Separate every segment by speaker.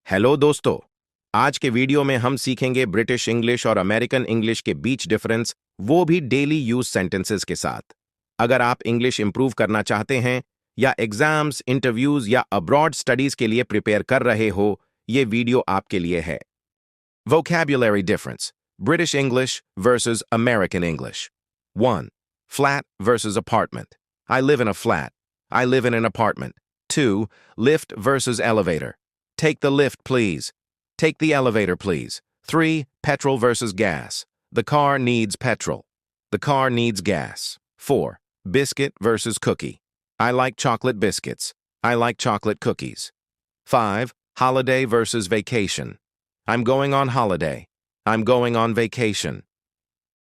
Speaker 1: Hello दोस्तों। आज के वीडियो में हम सीखेंगे ब्रिटिश इंग्लिश और अमेरिकन इंग्लिश के बीच डिफरेंस, वो भी डेली यूज सेंटेंसेस के साथ। अगर आप इंग्लिश इंप्रूव करना चाहते हैं या एग्जाम्स, इंटरव्यूज या अब्रॉड स्टडीज के लिए प्रिपेयर कर रहे हो, ये वीडियो आपके लिए है। Vocabulary difference: British English versus American English. 1. Flat versus apartment. I live in a flat. I live in an apartment. 2. Lift versus elevator. Take the lift, please. Take the elevator, please. 3. Petrol versus gas. The car needs petrol. The car needs gas. 4. Biscuit versus cookie. I like chocolate biscuits. I like chocolate cookies. 5. Holiday versus vacation. I'm going on holiday. I'm going on vacation.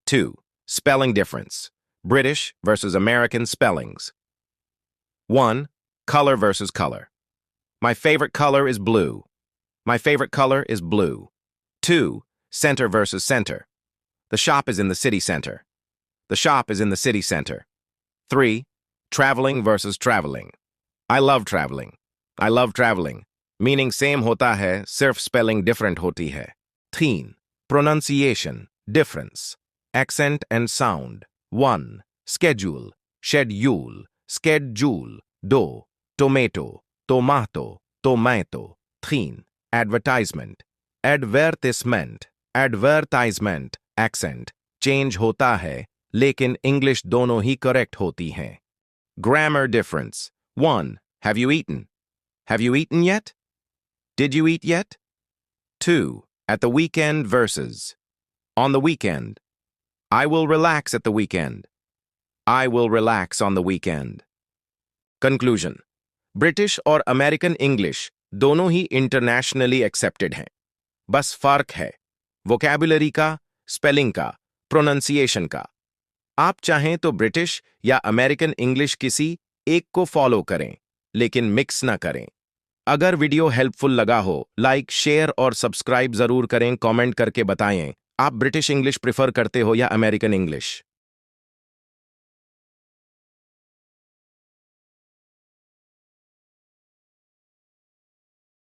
Speaker 1: 2. Spelling difference. British versus American spellings. 1. Color versus color. My favorite color is blue. My favorite color is blue. 2. Center versus center. The shop is in the city center. The shop is in the city center. 3. Traveling versus traveling. I love traveling. I love traveling. Meaning same hota hai, sirf spelling different hoti hai. 3. Pronunciation difference. Accent and sound. 1. Schedule, schedule, schedule. Do, tomato, tomato, tomato. 3. Advertisement, advertisement, advertisement. Accent change hota hai, लेकिन English दोनों ही correct होती हैं. Grammar difference. 1. Have you eaten? Have you eaten yet? Did you eat yet? 2. At the weekend versus on the weekend. I will relax at the weekend. I will relax on the weekend. Conclusion. British और American English दोनों ही internationally accepted हैं। बस फर्क है vocabulary का, spelling का, pronunciation का। आप चाहें तो ब्रिटिश या अमेरिकन इंग्लिश किसी एक को फॉलो करें, लेकिन मिक्स ना करें। अगर वीडियो हेल्पफुल लगा हो, लाइक, शेयर और सब्सक्राइब जरूर करें। कमेंट करके बताएं आप ब्रिटिश इंग्लिश प्रिफर करते हो या अमेरिकन इंग्लिश।